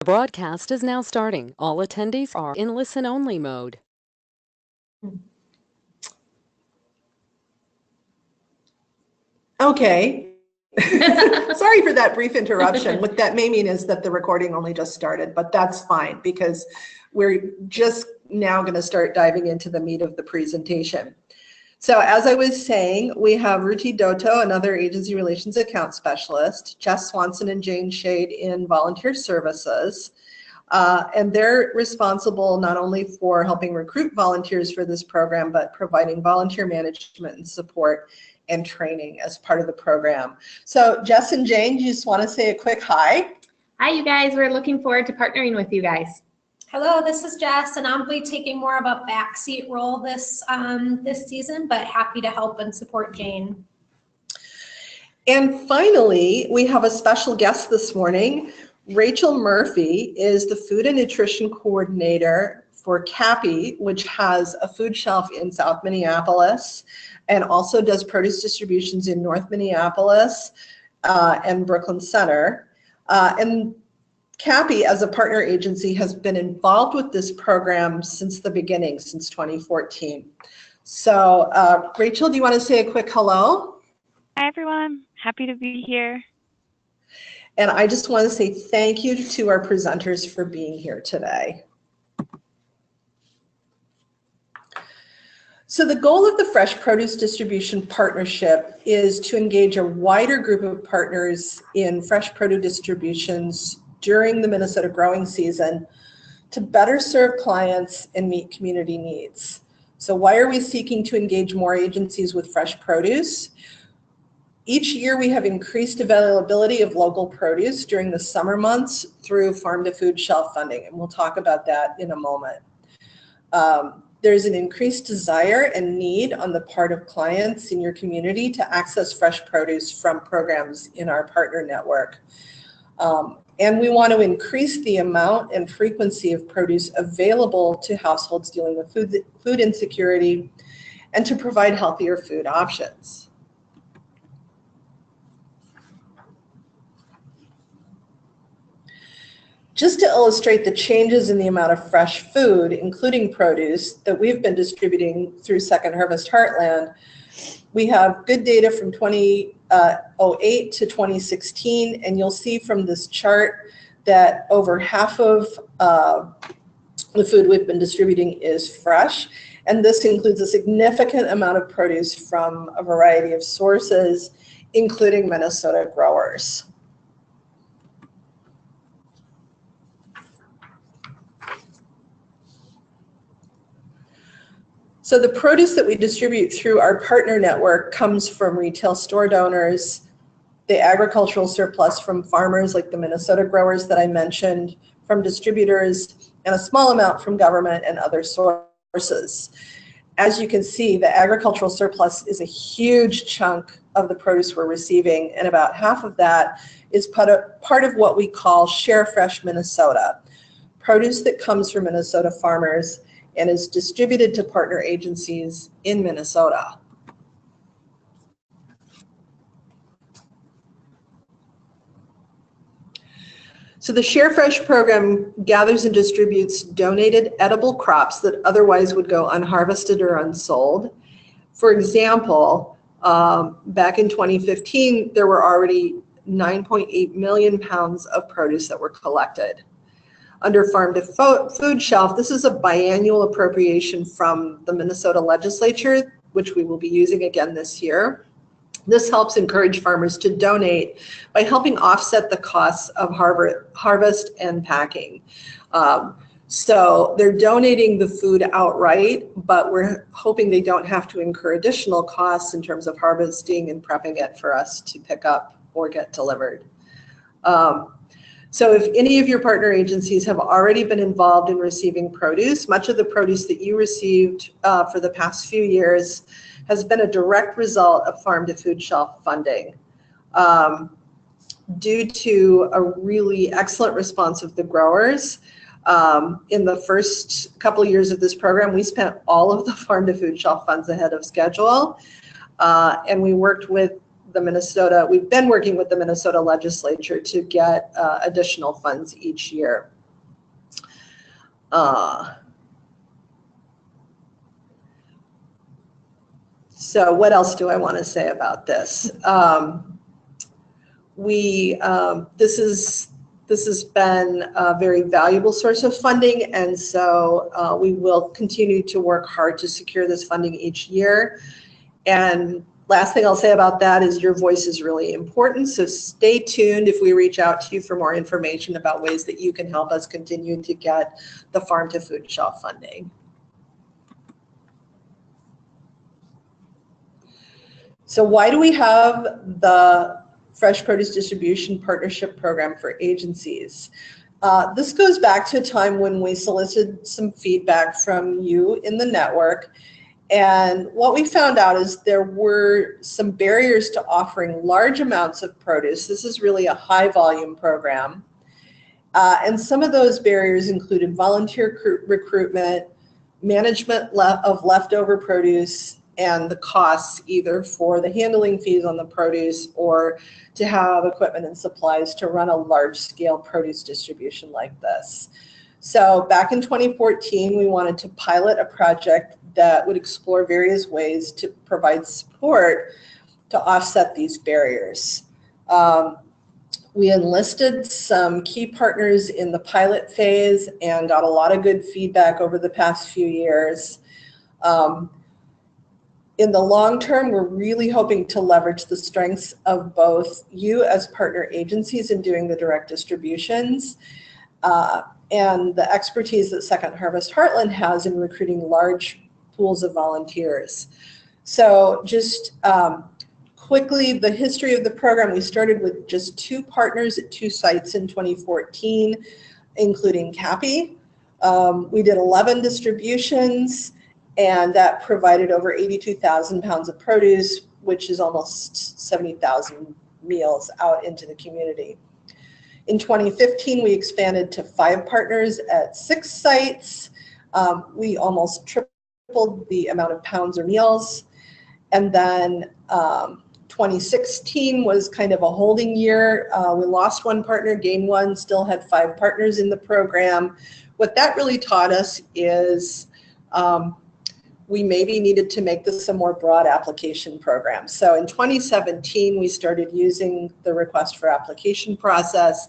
The broadcast is now starting. All attendees are in listen-only mode. Okay. Sorry for that brief interruption. What that may mean is that the recording only just started, but that's fine because we're just now going to start diving into the meat of the presentation. So as I was saying, we have Ruti Dotto, another agency relations account specialist, Jess Swanson and Jane Shade in volunteer services. And they're responsible not only for helping recruit volunteers for this program, but providing volunteer management and support and training as part of the program. So Jess and Jane, do you just want to say a quick hi? Hi, you guys. We're looking forward to partnering with you guys. Hello, this is Jess, and I'll be taking more of a backseat role this season, but happy to help and support Jane. And finally, we have a special guest this morning. Rachel Murphy is the Food and Nutrition Coordinator for CAPI, which has a food shelf in South Minneapolis and also does produce distributions in North Minneapolis and Brooklyn Center. And CAPI, as a partner agency, has been involved with this program since the beginning, since 2014. So Rachel, do you want to say a quick hello? Hi, everyone. Happy to be here. And I just want to say thank you to our presenters for being here today. So the goal of the Fresh Produce Distribution Partnership is to engage a wider group of partners in fresh produce distributions during the Minnesota growing season to better serve clients and meet community needs. So why are we seeking to engage more agencies with fresh produce? Each year we have increased availability of local produce during the summer months through farm to food shelf funding, and we'll talk about that in a moment. There's an increased desire and need on the part of clients in your community to access fresh produce from programs in our partner network. And we want to increase the amount and frequency of produce available to households dealing with food insecurity and to provide healthier food options. Just to illustrate the changes in the amount of fresh food, including produce, that we've been distributing through Second Harvest Heartland, we have good data from 2008 to 2016, and you'll see from this chart that over half of the food we've been distributing is fresh, and this includes a significant amount of produce from a variety of sources, including Minnesota growers. So the produce that we distribute through our partner network comes from retail store donors, the agricultural surplus from farmers like the Minnesota growers that I mentioned, from distributors, and a small amount from government and other sources. As you can see, the agricultural surplus is a huge chunk of the produce we're receiving, and about half of that is part of what we call Share Fresh Minnesota, produce that comes from Minnesota farmers and is distributed to partner agencies in Minnesota. So the Share Fresh program gathers and distributes donated edible crops that otherwise would go unharvested or unsold. For example, back in 2015, there were already 9.8 million pounds of produce that were collected. Under Farm to Food Shelf, this is a biannual appropriation from the Minnesota legislature, which we will be using again this year. This helps encourage farmers to donate by helping offset the costs of harvest and packing. So they're donating the food outright, but we're hoping they don't have to incur additional costs in terms of harvesting and prepping it for us to pick up or get delivered. So if any of your partner agencies have already been involved in receiving produce, much of the produce that you received for the past few years has been a direct result of farm to food shelf funding. Due to a really excellent response of the growers, in the first couple of years of this program, we spent all of the farm to food shelf funds ahead of schedule. And we worked with we've been working with the Minnesota legislature to get additional funds each year. So what else do I want to say about this? This has been a very valuable source of funding, and so we will continue to work hard to secure this funding each year. And last thing I'll say about that is your voice is really important, so stay tuned if we reach out to you for more information about ways that you can help us continue to get the farm to food shelf funding. So why do we have the Fresh Produce Distribution Partnership Program for agencies? This goes back to a time when we solicited some feedback from you in the network. And what we found out is there were some barriers to offering large amounts of produce. This is really a high volume program. And some of those barriers included volunteer recruitment, management of leftover produce, and the costs either for the handling fees on the produce or to have equipment and supplies to run a large-scale produce distribution like this. So back in 2014, we wanted to pilot a project that would explore various ways to provide support to offset these barriers. We enlisted some key partners in the pilot phase and got a lot of good feedback over the past few years. In the long term, we're really hoping to leverage the strengths of both you as partner agencies in doing the direct distributions and the expertise that Second Harvest Heartland has in recruiting large pools of volunteers. So just quickly, the history of the program, we started with just 2 partners at 2 sites in 2014, including CAPI. We did 11 distributions, and that provided over 82,000 pounds of produce, which is almost 70,000 meals out into the community. In 2015, we expanded to 5 partners at 6 sites. We almost tripled the amount of pounds or meals. And then 2016 was kind of a holding year. We lost 1 partner, gained 1, still had 5 partners in the program. What that really taught us is we maybe needed to make this a more broad application program. So in 2017, we started using the request for application process,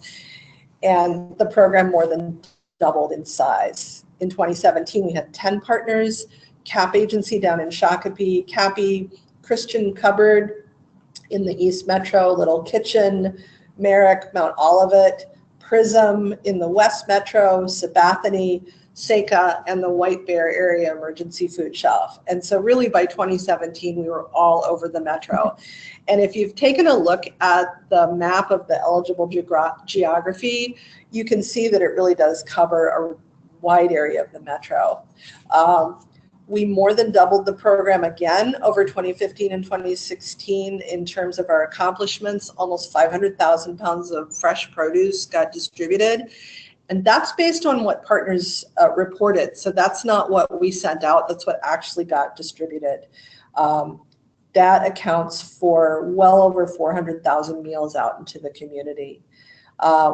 and the program more than doubled in size. In 2017, we had 10 partners, CAP agency down in Shakopee, CAPI, Christian Cupboard in the East Metro, Little Kitchen, Merrick, Mount Olivet, Prism in the West Metro, Sabathani, SECA, and the White Bear Area Emergency Food Shelf. And so really by 2017, we were all over the metro. And if you've taken a look at the map of the eligible geography, you can see that it really does cover a wide area of the metro. We more than doubled the program again over 2015 and 2016 in terms of our accomplishments. Almost 500,000 pounds of fresh produce got distributed. And that's based on what partners reported. So that's not what we sent out, that's what actually got distributed. That accounts for well over 400,000 meals out into the community,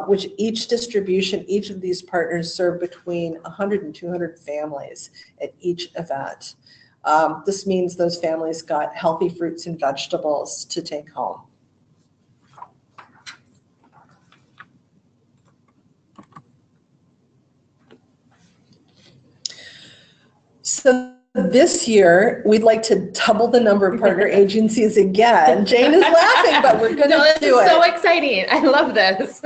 which each distribution, each of these partners serve between 100 and 200 families at each event. This means those families got healthy fruits and vegetables to take home. So this year, we'd like to double the number of partner agencies again. Jane is laughing, but we're going to do it. This is so exciting. I love this.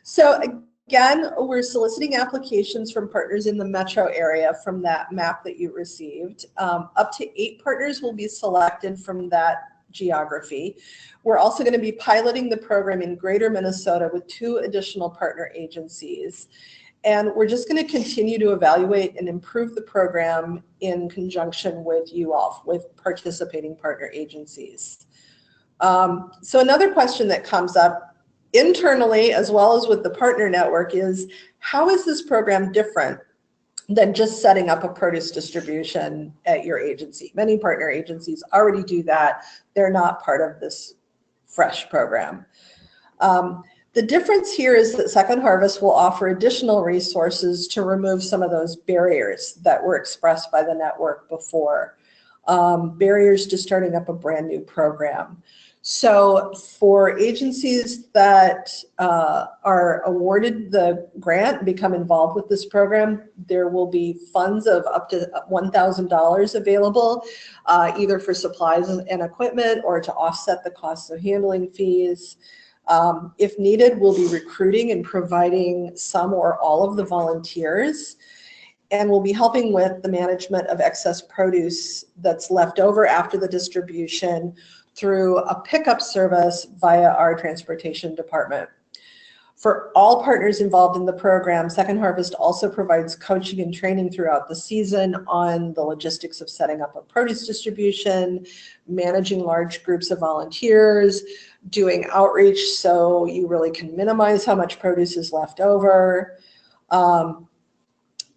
So again, we're soliciting applications from partners in the metro area from that map that you received. Up to 8 partners will be selected from that geography. We're also going to be piloting the program in Greater Minnesota with 2 additional partner agencies. And we're just going to continue to evaluate and improve the program in conjunction with you all, with participating partner agencies. So another question that comes up internally as well as with the partner network is, how is this program different than just setting up a produce distribution at your agency. Many partner agencies already do that. They're not part of this fresh program. The difference here is that Second Harvest will offer additional resources to remove some of those barriers that were expressed by the network before, barriers to starting up a brand new program. So for agencies that are awarded the grant and become involved with this program, there will be funds of up to $1,000 available, either for supplies and equipment or to offset the costs of handling fees. If needed, we'll be recruiting and providing some or all of the volunteers, and we'll be helping with the management of excess produce that's left over after the distribution through a pickup service via our transportation department. For all partners involved in the program, Second Harvest also provides coaching and training throughout the season on the logistics of setting up a produce distribution, managing large groups of volunteers, doing outreach so you really can minimize how much produce is left over.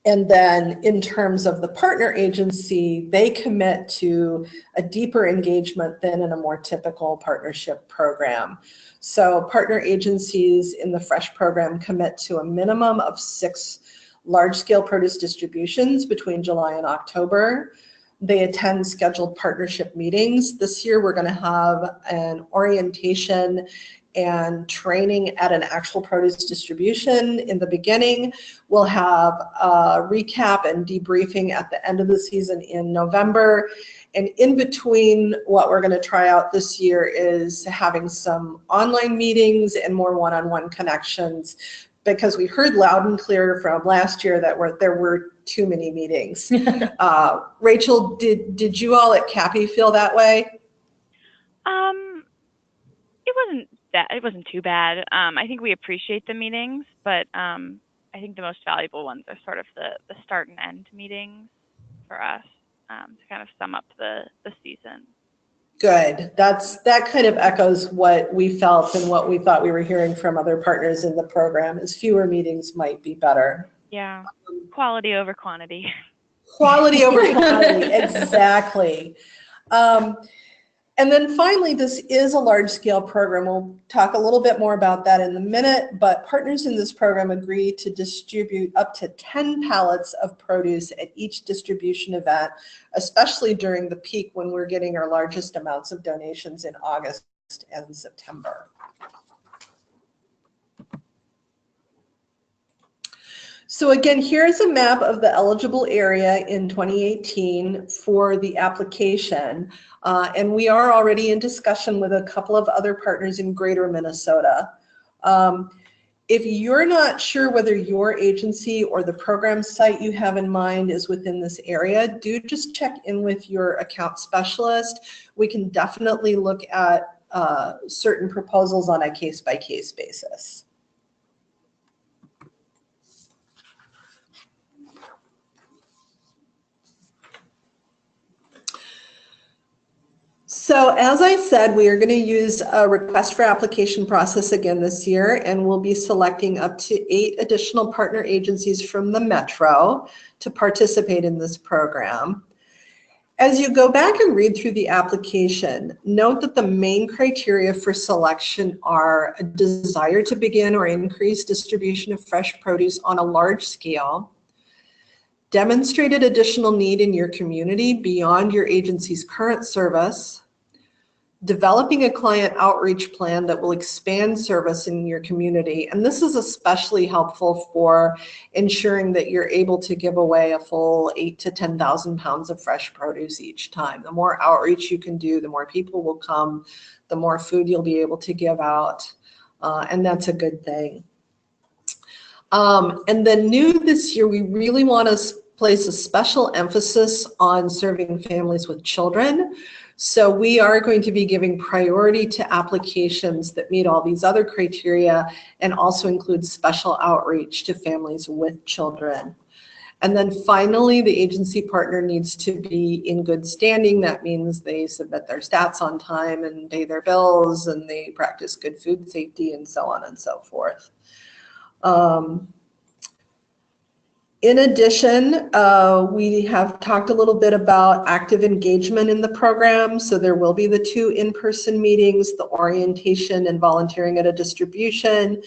And then in terms of the partner agency, they commit to a deeper engagement than in a more typical partnership program. So partner agencies in the FRESH program commit to a minimum of 6 large-scale produce distributions between July and October. They attend scheduled partnership meetings. This year we're going to have an orientation and training at an actual produce distribution in the beginning. We'll have a recap and debriefing at the end of the season in November. And in between, what we're going to try out this year is having some online meetings and more one-on-one connections, because we heard loud and clear from last year that there were too many meetings. Rachel, did you all at CAPI feel that way? It wasn't too bad. I think we appreciate the meetings, but I think the most valuable ones are sort of the start and end meetings for us, to kind of sum up the season. Good. That kind of echoes what we felt and what we thought we were hearing from other partners in the program, is fewer meetings might be better. Yeah, quality over quantity. Quality over quantity, exactly. And then finally, this is a large-scale program. We'll talk a little bit more about that in a minute, but partners in this program agree to distribute up to 10 pallets of produce at each distribution event, especially during the peak when we're getting our largest amounts of donations in August and September. So again, here's a map of the eligible area in 2018 for the application. And we are already in discussion with a couple of other partners in greater Minnesota. If you're not sure whether your agency or the program site you have in mind is within this area, do just check in with your account specialist. We can definitely look at certain proposals on a case-by-case basis. So as I said, we are going to use a request for application process again this year, and we'll be selecting up to 8 additional partner agencies from the Metro to participate in this program. As you go back and read through the application, note that the main criteria for selection are a desire to begin or increase distribution of fresh produce on a large scale, demonstrated additional need in your community beyond your agency's current service, developing a client outreach plan that will expand service in your community. And this is especially helpful for ensuring that you're able to give away a full 8,000 to 10,000 pounds of fresh produce each time. The more outreach you can do, the more people will come, the more food you'll be able to give out. And that's a good thing. And then new this year, we really want to place a special emphasis on serving families with children. So we are going to be giving priority to applications that meet all these other criteria and also include special outreach to families with children. And then finally, the agency partner needs to be in good standing. That means they submit their stats on time and pay their bills, and they practice good food safety and so on and so forth. In addition, we have talked a little bit about active engagement in the program. So there will be the 2 in-person meetings, the orientation and volunteering at a distribution,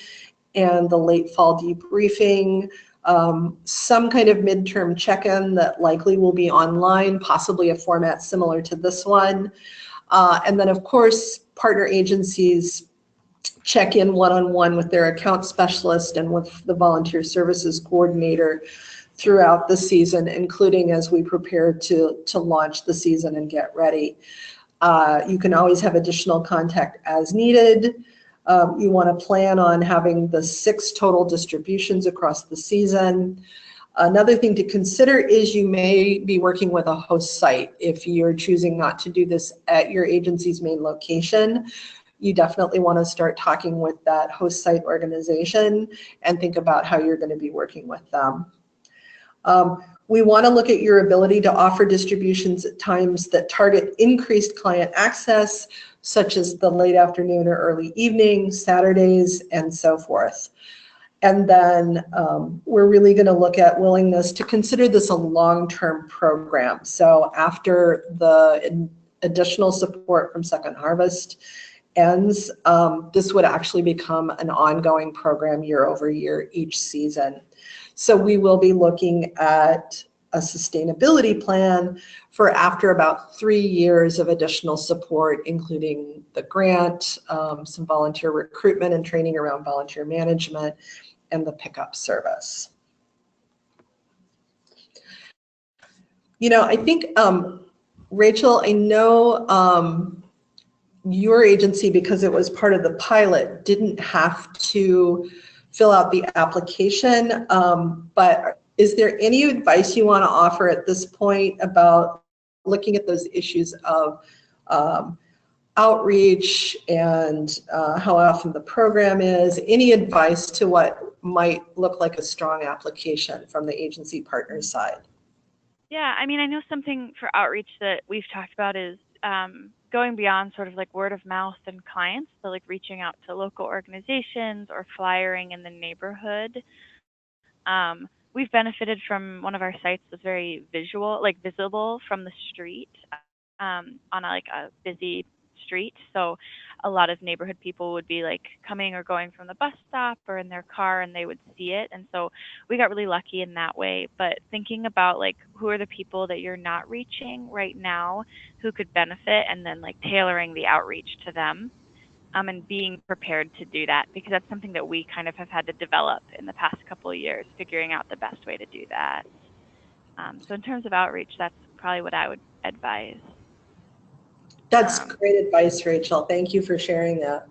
and the late fall debriefing, some kind of midterm check-in that likely will be online, possibly a format similar to this one. And then of course, partner agencies check in one-on-one with their account specialist and with the volunteer services coordinator throughout the season, including as we prepare to launch the season and get ready. You can always have additional contact as needed. You want to plan on having the 6 total distributions across the season. Another thing to consider is you may be working with a host site. If you're choosing not to do this at your agency's main location, you definitely want to start talking with that host site organization and think about how you're going to be working with them. We want to look at your ability to offer distributions at times that target increased client access, such as the late afternoon or early evening, Saturdays, and so forth. And then we're really going to look at willingness to consider this a long-term program. So after the additional support from Second Harvest ends, this would actually become an ongoing program year over year each season. So we will be looking at a sustainability plan for after about 3 years of additional support, including the grant, some volunteer recruitment and training around volunteer management, and the pickup service. You know, I think, Rachel, I know your agency, because it was part of the pilot, didn't have to fill out the application, but is there any advice you want to offer at this point about looking at those issues of outreach and how often the program is? Any advice to what might look like a strong application from the agency partner side? Yeah, I mean, I know something for outreach that we've talked about is going beyond sort of like word of mouth and clients, so like reaching out to local organizations or flyering in the neighborhood. We've benefited from one of our sites that's very visual, like visible from the street, on a busy street. So a lot of neighborhood people would be like coming or going from the bus stop or in their car, and they would see it. And so we got really lucky in that way. But thinking about like who are the people that you're not reaching right now who could benefit, and then like tailoring the outreach to them. And being prepared to do that, because that's something that we kind of have had to develop in the past couple of years, figuring out the best way to do that. So in terms of outreach, that's probably what I would advise. That's great advice, Rachel. Thank you for sharing that.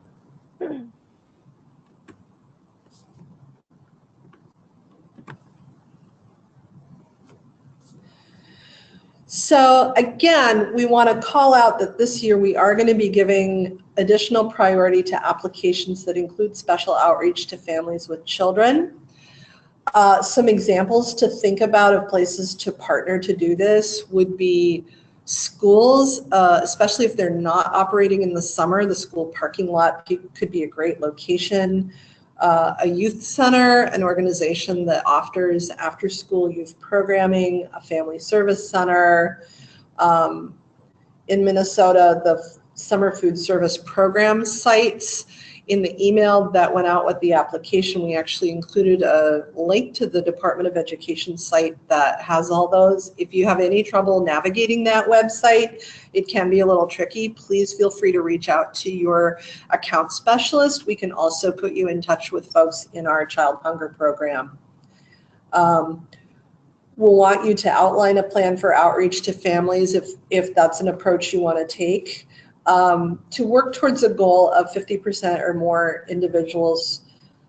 So again, we want to call out that this year we are going to be giving additional priority to applications that include special outreach to families with children. Some examples to think about of places to partner to do this would be schools, especially if they're not operating in the summer. The school parking lot could be a great location. A youth center, an organization that offers after-school youth programming, a family service center. In Minnesota, the summer food service program sites. In the email that went out with the application, we actually included a link to the Department of Education site that has all those. If you have any trouble navigating that website, it can be a little tricky. Please feel free to reach out to your account specialist. We can also put you in touch with folks in our child hunger program. We'll want you to outline a plan for outreach to families if that's an approach you want to take. To work towards a goal of 50% or more individuals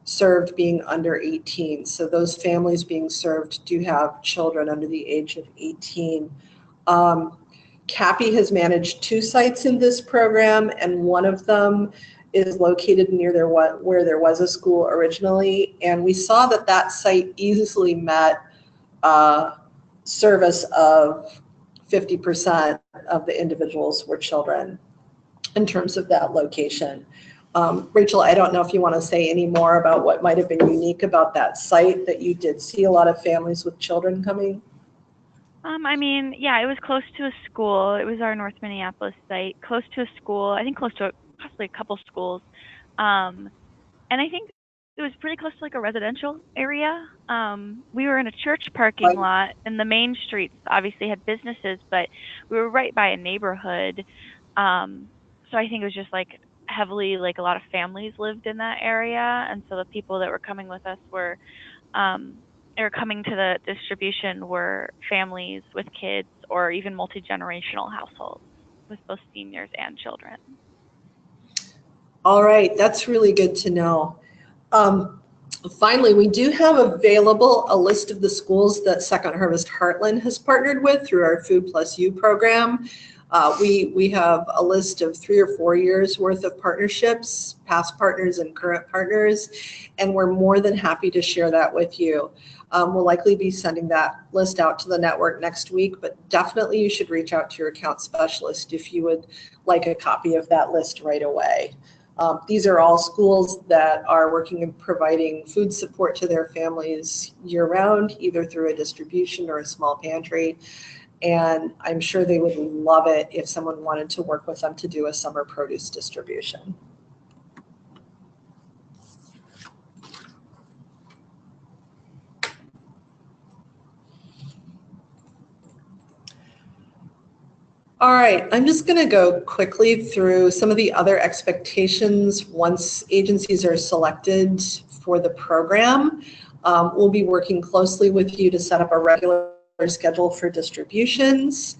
served being under 18. So those families being served do have children under the age of 18. CAPI has managed 2 sites in this program, and one of them is located near where there was a school originally. And we saw that that site easily met service of 50% of the individuals were children in terms of that location. Rachel, I don't know if you want to say any more about what might have been unique about that site, that you did see a lot of families with children coming. I mean, yeah, it was close to a school. It was our North Minneapolis site, close to a school. I think close to possibly a couple schools. And I think it was pretty close to like a residential area. We were in a church parking lot, and the main streets obviously had businesses, but we were right by a neighborhood. So I think it was just like heavily, like a lot of families lived in that area, and so the people that were coming with us were or coming to the distribution were families with kids or even multi-generational households with both seniors and children. All right, that's really good to know. Finally, we do have available a list of the schools that Second Harvest Heartland has partnered with through our Food Plus You program. We have a list of 3 or 4 years worth of partnerships, past partners and current partners, and we're more than happy to share that with you. We'll likely be sending that list out to the network next week, but definitely you should reach out to your account specialist if you would like a copy of that list right away. These are all schools that are working and providing food support to their families year-round, either through a distribution or a small pantry. And I'm sure they would love it if someone wanted to work with them to do a summer produce distribution. All right, I'm just going to go quickly through some of the other expectations once agencies are selected for the program. We'll be working closely with you to set up a regular schedule for distributions,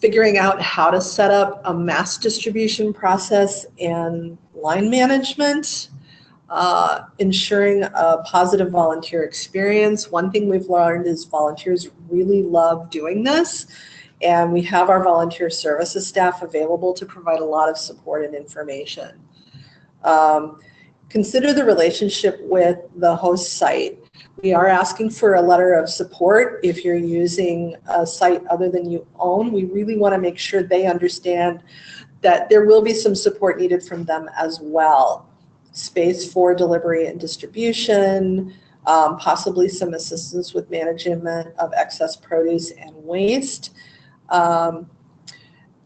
figuring out how to set up a mass distribution process and line management, ensuring a positive volunteer experience. One thing we've learned is volunteers really love doing this, and we have our volunteer services staff available to provide a lot of support and information. Consider the relationship with the host site. We are asking for a letter of support if you're using a site other than you own. We really want to make sure they understand that there will be some support needed from them as well. Space for delivery and distribution, possibly some assistance with management of excess produce and waste,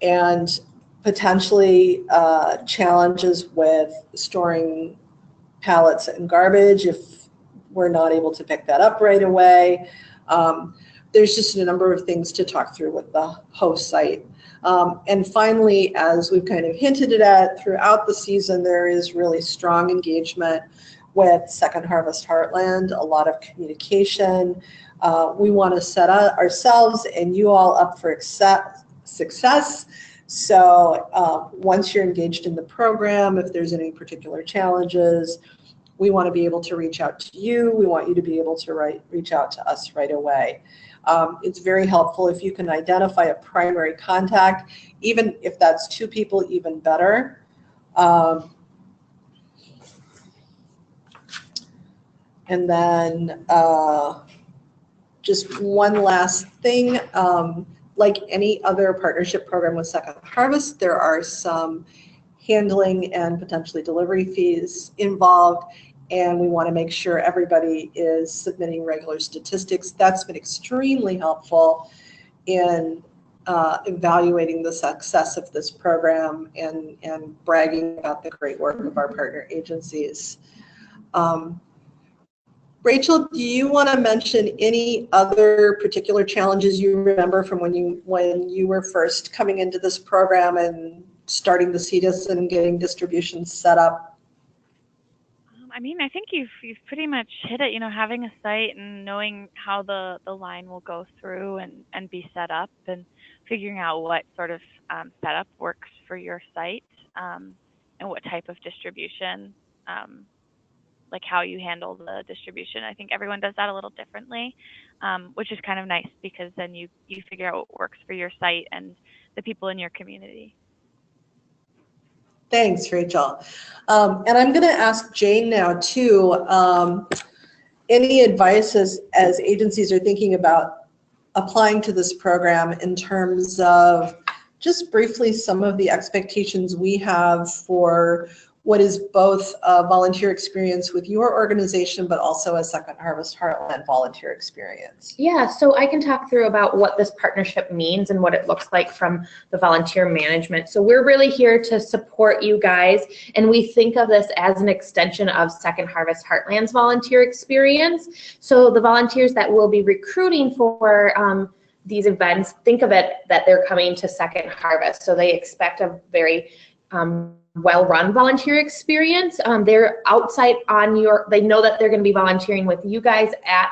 and potentially challenges with storing pallets and garbage if we're not able to pick that up right away. There's just a number of things to talk through with the host site. And finally, as we've kind of hinted at throughout the season, there is really strong engagement with Second Harvest Heartland, a lot of communication. We want to set ourselves and you all up for success. So once you're engaged in the program, if there's any particular challenges, we want to be able to reach out to you. We want you to be able to reach out to us right away. It's very helpful if you can identify a primary contact, even if that's 2 people, even better. And then just one last thing, like any other partnership program with Second Harvest, there are some handling and potentially delivery fees involved. And we want to make sure everybody is submitting regular statistics. That's been extremely helpful in evaluating the success of this program and bragging about the great work of our partner agencies. Rachel, do you want to mention any other particular challenges you remember from when you were first coming into this program and starting the CDIS and getting distributions set up? I mean, I think you've pretty much hit it, you know, having a site and knowing how the line will go through and be set up, and figuring out what sort of setup works for your site, and what type of distribution, like how you handle the distribution. I think everyone does that a little differently, which is kind of nice because then you figure out what works for your site and the people in your community. Thanks, Rachel. And I'm going to ask Jane now too, any advice as agencies are thinking about applying to this program in terms of just briefly some of the expectations we have for what is both a volunteer experience with your organization, but also a Second Harvest Heartland volunteer experience. Yeah, so I can talk through about what this partnership means and what it looks like from the volunteer management. So we're really here to support you guys, and we think of this as an extension of Second Harvest Heartland's volunteer experience. So the volunteers that we'll be recruiting for these events, think of it that they're coming to Second Harvest. So they expect a very well-run volunteer experience. They're outside on they know that they're going to be volunteering with you guys at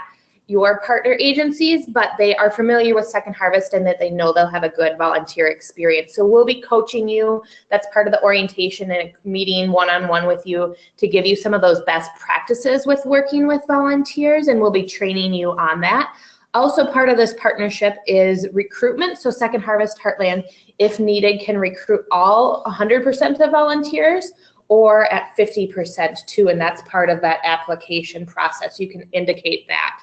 your partner agencies, but they are familiar with Second Harvest and that they know they'll have a good volunteer experience. So we'll be coaching you. That's part of the orientation and meeting one-on-one with you to give you some of those best practices with working with volunteers, and we'll be training you on that. Also part of this partnership is recruitment. So Second Harvest Heartland, if needed, can recruit all 100% of the volunteers or at 50% too, and that's part of that application process. You can indicate that.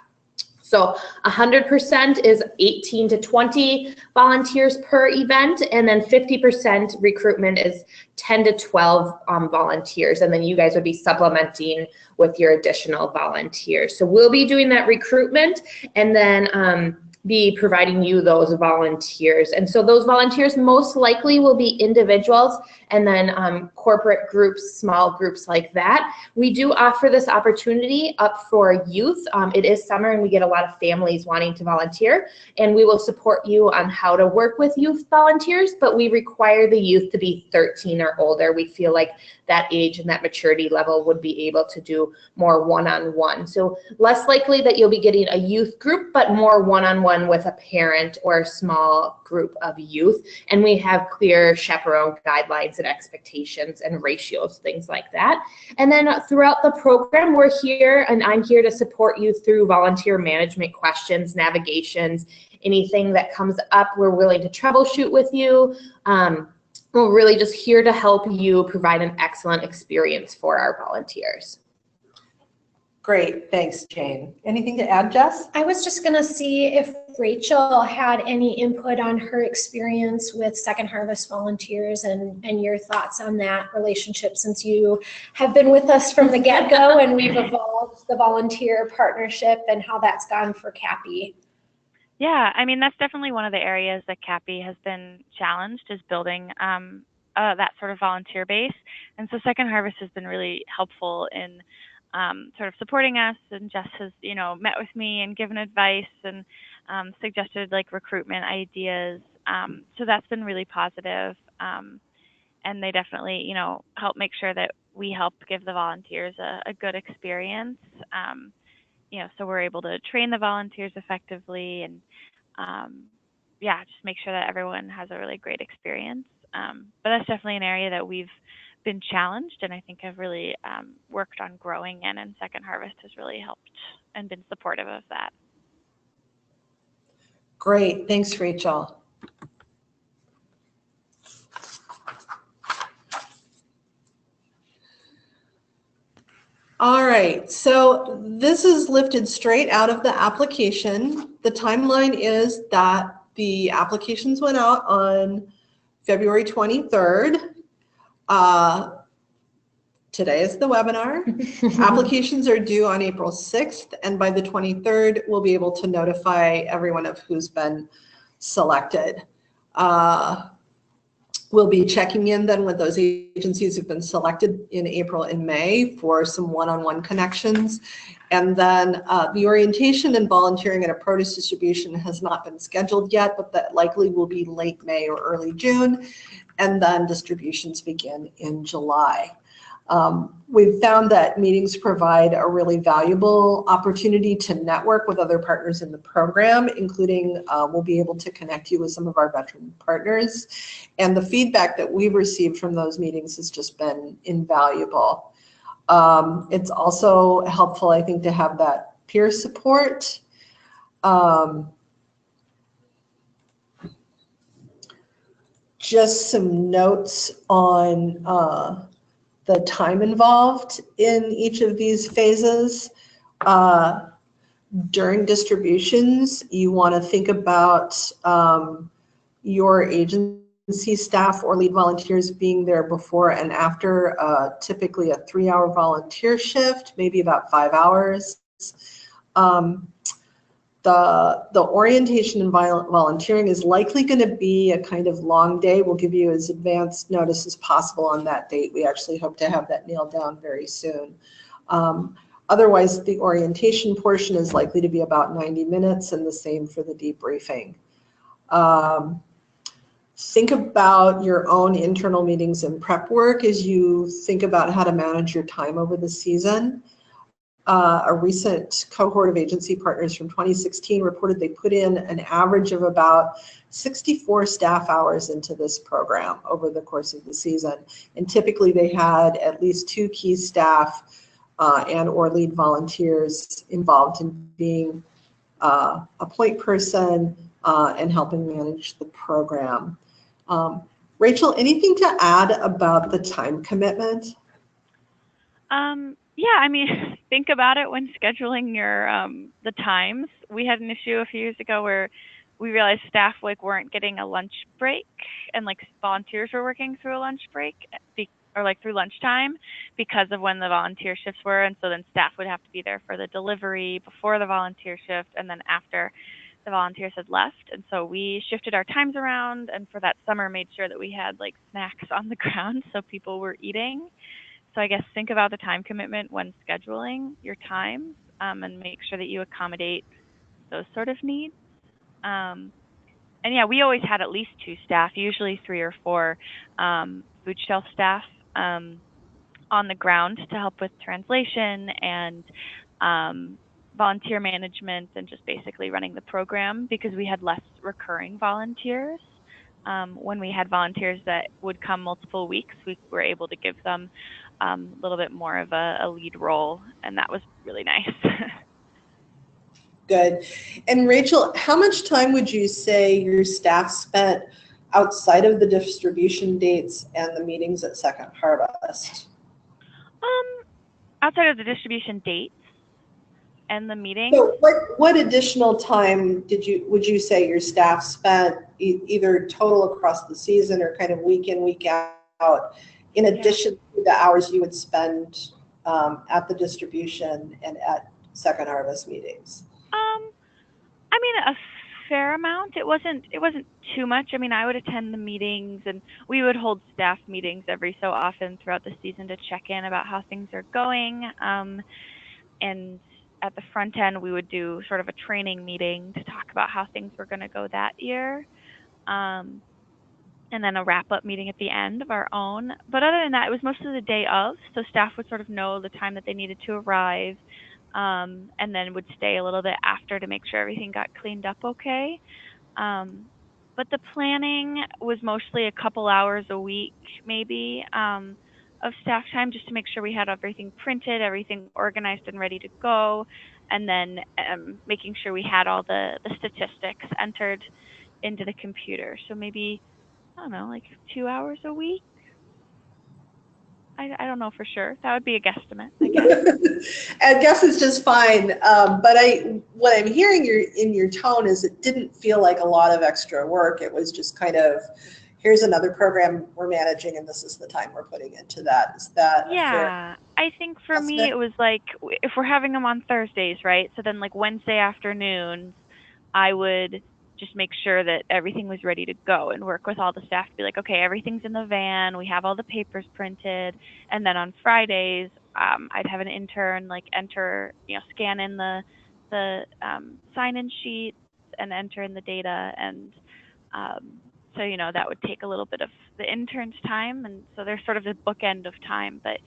So 100% is 18 to 20 volunteers per event, and then 50% recruitment is 10 to 12 volunteers, and then you guys would be supplementing with your additional volunteers. So we'll be doing that recruitment and then be providing you those volunteers. And so those volunteers most likely will be individuals and then corporate groups, small groups like that. We do offer this opportunity up for youth. It is summer and we get a lot of families wanting to volunteer, and we will support you on how to work with youth volunteers, but we require the youth to be 13 or older. We feel like that age and that maturity level would be able to do more one-on-one. So less likely that you'll be getting a youth group, but more one-on-one with a parent or a small group of youth. And we have clear chaperone guidelines and expectations and ratios, things like that. And then throughout the program, we're here, and I'm here to support you through volunteer management questions, navigations, anything that comes up, we're willing to troubleshoot with you. We're really just here to help you provide an excellent experience for our volunteers. Great, thanks, Jane. Anything to add, Jess? I was just gonna see if Rachel had any input on her experience with Second Harvest volunteers and your thoughts on that relationship, since you have been with us from the get-go and we've evolved the volunteer partnership and how that's gone for CAPI. Yeah, I mean, that's definitely one of the areas that CAPI has been challenged, is building that sort of volunteer base. And so Second Harvest has been really helpful in sort of supporting us, and Jess has, met with me and given advice and suggested like recruitment ideas. So that's been really positive. And they definitely, help make sure that we help give the volunteers a good experience. So we're able to train the volunteers effectively and, just make sure that everyone has a really great experience. But that's definitely an area that we've been challenged, and I think have really worked on growing in, and Second Harvest has really helped and been supportive of that. Great, thanks, Rachel. All right, so this is lifted straight out of the application. The timeline is that the applications went out on February 23rd. Today is the webinar. Applications are due on April 6th, and by the 23rd, we'll be able to notify everyone of who's been selected. We'll be checking in then with those agencies who've been selected in April and May for some one-on-one connections. And then the orientation and volunteering at a produce distribution has not been scheduled yet, but that likely will be late May or early June. And then distributions begin in July. We've found that meetings provide a really valuable opportunity to network with other partners in the program, including we'll be able to connect you with some of our veteran partners. And the feedback that we've received from those meetings has just been invaluable. It's also helpful, I think, to have that peer support. Just some notes on the time involved in each of these phases. During distributions, you want to think about your agency see staff or lead volunteers being there before and after typically a 3-hour volunteer shift, maybe about 5 hours. The orientation and volunteering is likely going to be a kind of long day. We'll give you as advanced notice as possible on that date. We actually hope to have that nailed down very soon. Otherwise, the orientation portion is likely to be about 90 minutes, and the same for the debriefing. Think about your own internal meetings and prep work as you think about how to manage your time over the season. A recent cohort of agency partners from 2016 reported they put in an average of about 64 staff hours into this program over the course of the season. And typically they had at least 2 key staff and or lead volunteers involved in being a point person and helping manage the program. Rachel, anything to add about the time commitment? Yeah, I mean, think about it when scheduling your the times. We had an issue a few years ago where we realized staff weren't getting a lunch break, and volunteers were working through a lunch break or through lunchtime because of when the volunteer shifts were, and so then staff would have to be there for the delivery before the volunteer shift and then after the volunteers had left. And so we shifted our times around, and for that summer made sure that we had snacks on the ground so people were eating. So I guess think about the time commitment when scheduling your times and make sure that you accommodate those sort of needs. And yeah, we always had at least 2 staff, usually 3 or 4 food shelf staff on the ground to help with translation and volunteer management and just basically running the program, because we had less recurring volunteers. When we had volunteers that would come multiple weeks, we were able to give them a little bit more of a lead role, and that was really nice. Good. And Rachel, how much time would you say your staff spent outside of the distribution dates and the meetings at Second Harvest? Outside of the distribution dates and the meetings. So what additional time would you say your staff spent either total across the season or kind of week in, week out, in addition to the hours you would spend at the distribution and at Second Harvest meetings? I mean, a fair amount. It wasn't too much. I mean, I would attend the meetings, and we would hold staff meetings every so often throughout the season to check in about how things are going. And at the front end, we would do sort of a training meeting to talk about how things were going to go that year. And then a wrap-up meeting at the end of our own. But other than that, it was mostly the day of, so staff would sort of know the time that they needed to arrive, and then would stay a little bit after to make sure everything got cleaned up okay. But the planning was mostly a couple hours a week, maybe, of staff time, just to make sure we had everything printed, everything organized and ready to go, and then making sure we had all the statistics entered into the computer. So maybe, I don't know, 2 hours a week. I don't know for sure. That would be a guesstimate, I guess. A guess is just fine. But what I'm hearing in your tone is it didn't feel like a lot of extra work. It was just kind of, here's another program we're managing, and this is the time we're putting into that. Is that Yeah, I think for me it was if we're having them on Thursdays, right? So then Wednesday afternoons, I would just make sure that everything was ready to go and work with all the staff to be okay, everything's in the van, we have all the papers printed. And then on Fridays, I'd have an intern enter, scan in the sign-in sheets and enter in the data. And so, that would take a little bit of the intern's time. And so there's sort of the bookend of time, but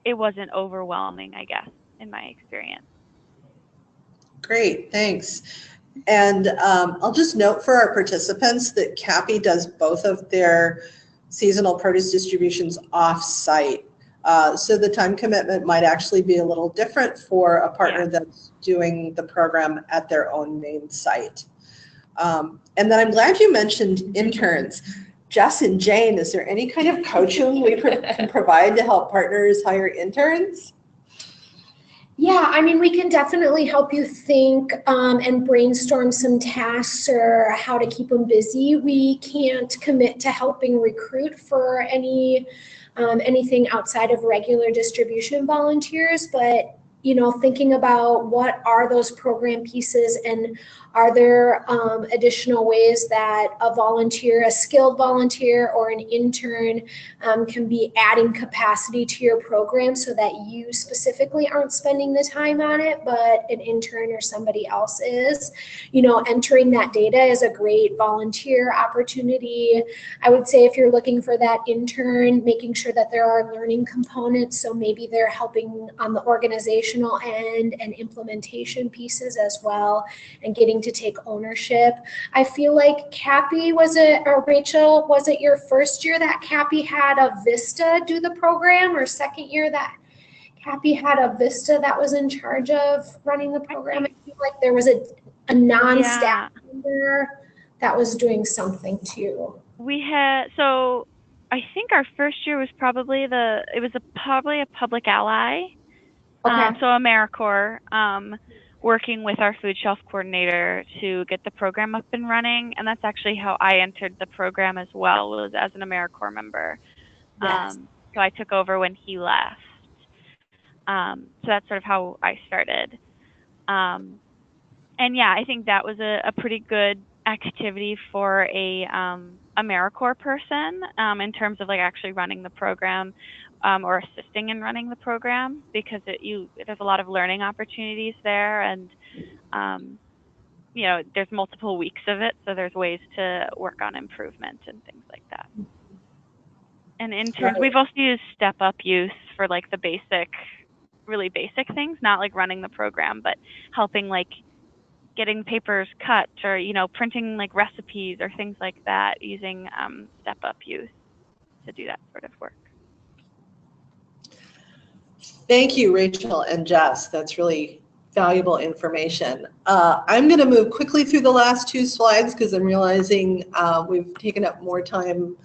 it wasn't overwhelming, I guess, in my experience. Great, thanks. And I'll just note for our participants that CAPI does both of their seasonal produce distributions off-site. So the time commitment might actually be a little different for a partner that's doing the program at their own main site. And then I'm glad you mentioned interns. Jess and Jane, is there any kind of coaching we can provide to help partners hire interns? Yeah, I mean, we can definitely help you think and brainstorm some tasks or how to keep them busy. We can't commit to helping recruit for anything outside of regular distribution volunteers, but thinking about what are those program pieces and are there additional ways that a skilled volunteer or an intern can be adding capacity to your program so that you specifically aren't spending the time on it, but an intern or somebody else is. Entering that data is a great volunteer opportunity. I would say if you're looking for that intern, making sure that there are learning components, so maybe they're helping on the organizational end and implementation pieces as well, and getting to take ownership. I feel like Cappy, Rachel, was it your first year that Cappy had a Vista do the program, or second year that Cappy had a Vista that was in charge of running the program? I feel like there was a non-staff member that was doing something too. So I think our first year was probably a public ally. Okay. So AmeriCorps, working with our food shelf coordinator to get the program up and running. And that's actually how I entered the program as well, was as an AmeriCorps member. Yes. So I took over when he left. So that's sort of how I started. And yeah, I think that was a pretty good activity for a AmeriCorps person in terms of like actually running the program or assisting in running the program, because there's a lot of learning opportunities there, and there's multiple weeks of it, so there's ways to work on improvement and things like that. And interns, we've also used Step Up Youth for like the really basic things, not like running the program, but helping like getting papers cut or, printing like recipes or things like that, using Step Up Youth to do that sort of work. Thank you, Rachel and Jess. That's really valuable information. I'm going to move quickly through the last two slides because I'm realizing we've taken up more time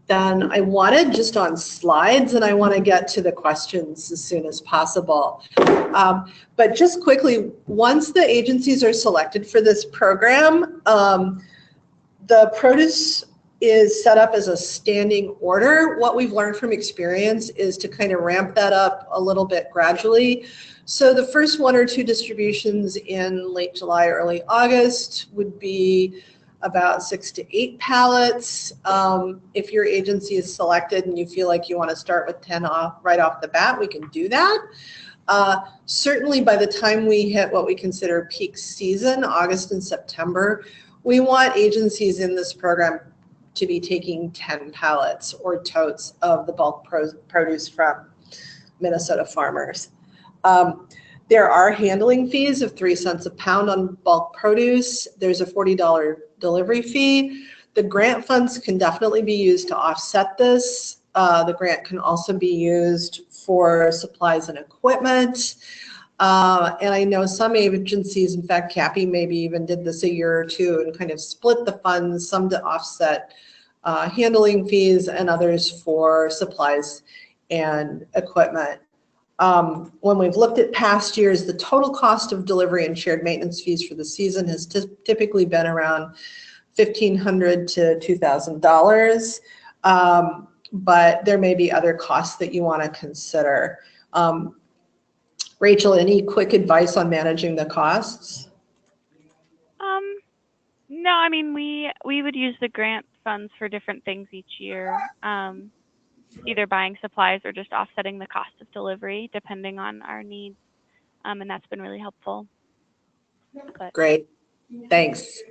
than I wanted just on slides, and I want to get to the questions as soon as possible. But just quickly, once the agencies are selected for this program, the produce is set up as a standing order. What we've learned from experience is to kind of ramp that up a little bit gradually. So the first one or two distributions in late July, early August would be about 6 to 8 pallets. If your agency is selected and you feel like you want to start with 10 right off the bat, we can do that. Certainly by the time we hit what we consider peak season, August and September, we want agencies in this program to be taking 10 pallets or totes of the bulk produce from Minnesota farmers. There are handling fees of 3 cents a pound on bulk produce. There's a $40 delivery fee. The grant funds can definitely be used to offset this. The grant can also be used for supplies and equipment. And I know some agencies, in fact, CAPI maybe even did this a year or two and kind of split the funds, some to offset handling fees and others for supplies and equipment. When we've looked at past years, the total cost of delivery and shared maintenance fees for the season has typically been around $1,500 to $2,000, but there may be other costs that you want to consider. Rachel, any quick advice on managing the costs? No, I mean, we would use the grant funds for different things each year, either buying supplies or just offsetting the cost of delivery depending on our needs, and that's been really helpful. Great, thanks.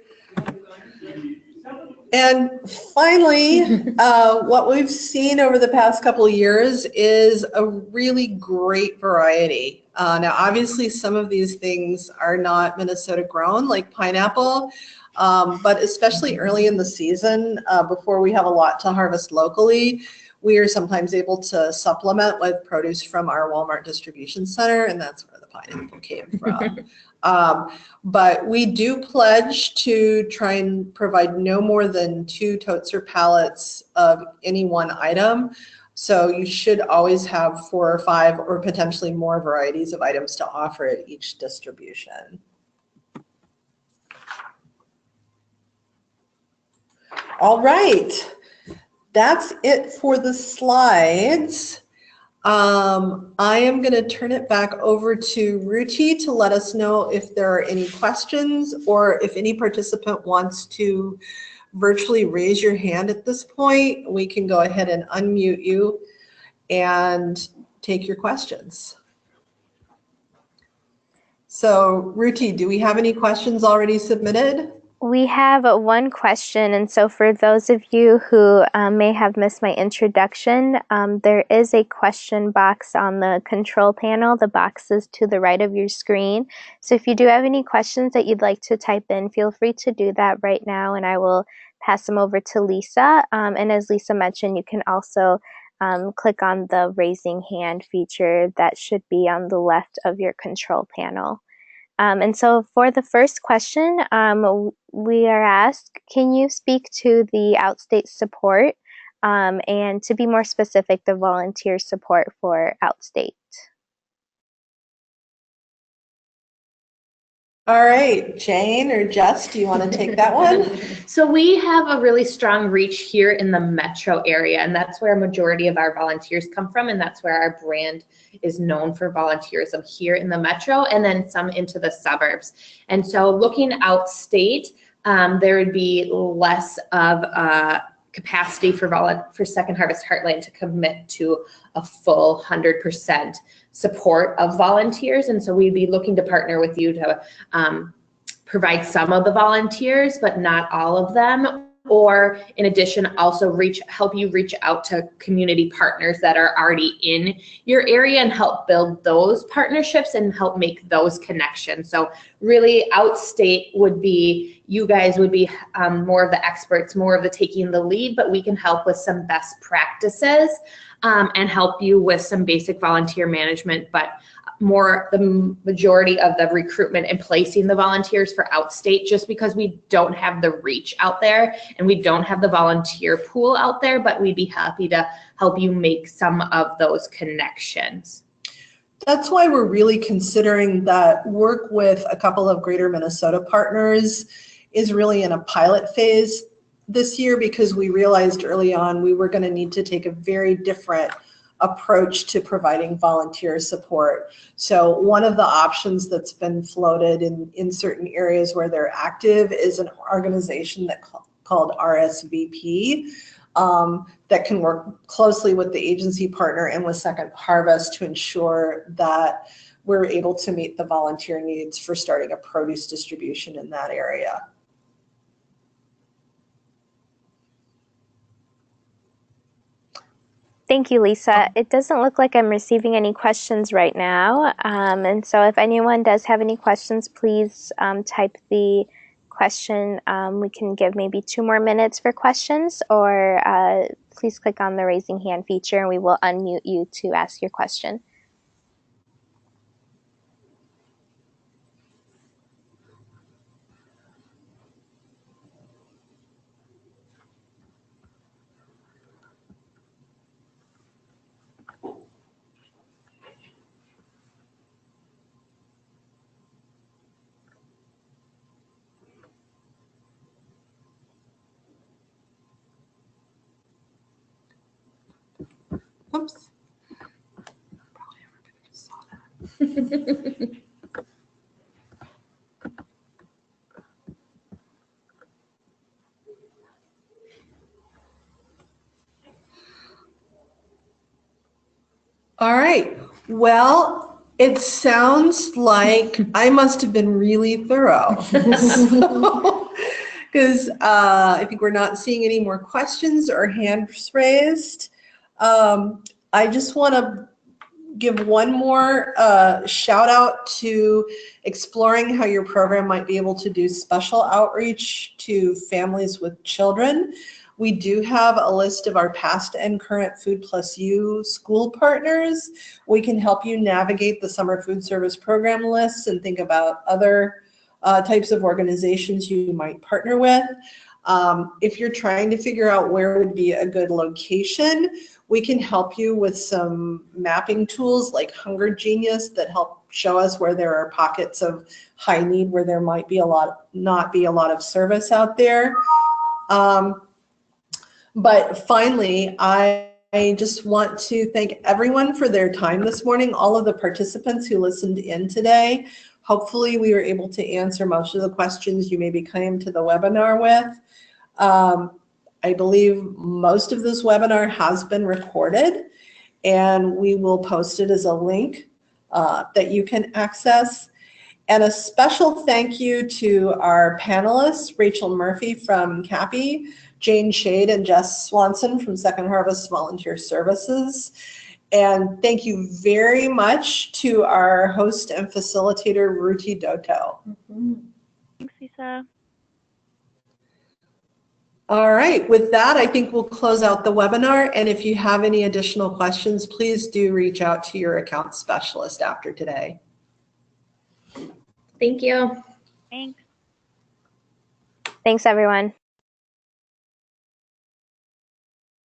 And finally, what we've seen over the past couple of years is a really great variety. Now, obviously, some of these things are not Minnesota grown, like pineapple, but especially early in the season, before we have a lot to harvest locally, we are sometimes able to supplement with produce from our Walmart distribution center, and that's where the pineapple came from. But we do pledge to try and provide no more than 2 totes or pallets of any one item. So you should always have 4 or 5 or potentially more varieties of items to offer at each distribution. All right, that's it for the slides. I am going to turn it back over to Ruchi to let us know if there are any questions, or if any participant wants to virtually raise your hand at this point, we can go ahead and unmute you and take your questions. So Ruchi, do we have any questions already submitted? We have one question, and so for those of you who may have missed my introduction, there is a question box on the control panel. The box is to the right of your screen. So if you do have any questions that you'd like to type in, feel free to do that right now, and I will pass them over to Lisa. And as Lisa mentioned, you can also click on the raising hand feature that should be on the left of your control panel. And so for the first question, we are asked, can you speak to the outstate support and, to be more specific, the volunteer support for outstate? All right, Jane or Jess, do you want to take that one? So we have a really strong reach here in the metro area, and that's where a majority of our volunteers come from, and that's where our brand is known for volunteerism here in the metro, and then some into the suburbs. And so looking outstate, there would be less of a capacity for Second Harvest Heartland to commit to a full 100% support of volunteers, and so we'd be looking to partner with you to provide some of the volunteers, but not all of them, or in addition, also help you reach out to community partners that are already in your area and help build those partnerships and help make those connections. So really outstate would be, you guys would be more of the experts, more of the taking the lead, but we can help with some best practices and help you with some basic volunteer management, but the majority of the recruitment and placing the volunteers for outstate, just because we don't have the reach out there and we don't have the volunteer pool out there, but we'd be happy to help you make some of those connections. That's why we're really considering that work with a couple of Greater Minnesota partners is really in a pilot phase this year, because we realized early on we were going to need to take a very different approach to providing volunteer support. So one of the options that's been floated in certain areas where they're active is an organization called RSVP that can work closely with the agency partner and with Second Harvest to ensure that we're able to meet the volunteer needs for starting a produce distribution in that area. Thank you, Lisa. It doesn't look like I'm receiving any questions right now. And so if anyone does have any questions, please type the question. We can give maybe 2 more minutes for questions, or please click on the raising hand feature and we will unmute you to ask your question. Oops. Probably everybody just saw that. All right. Well, it sounds like I must have been really thorough. Because I think we're not seeing any more questions or hands raised. I just want to give one more shout out to exploring how your program might be able to do special outreach to families with children. We do have a list of our past and current Food Plus U school partners. We can help you navigate the summer food service program lists and think about other types of organizations you might partner with. If you're trying to figure out where would be a good location, We can help you with some mapping tools like Hunger Genius that help show us where there are pockets of high need, where there might be not be a lot of service out there. But finally, I just want to thank everyone for their time this morning, all of the participants who listened in today. Hopefully we were able to answer most of the questions you maybe came to the webinar with. I believe most of this webinar has been recorded, and we will post it as a link that you can access. And a special thank you to our panelists, Rachel Murphy from CAPI, Jane Shade and Jess Swanson from Second Harvest Volunteer Services. And thank you very much to our host and facilitator, Ruti Dotto. Thanks, Lisa. All right, with that, I think we'll close out the webinar. And if you have any additional questions, please do reach out to your account specialist after today. Thank you. Thanks. Thanks, everyone.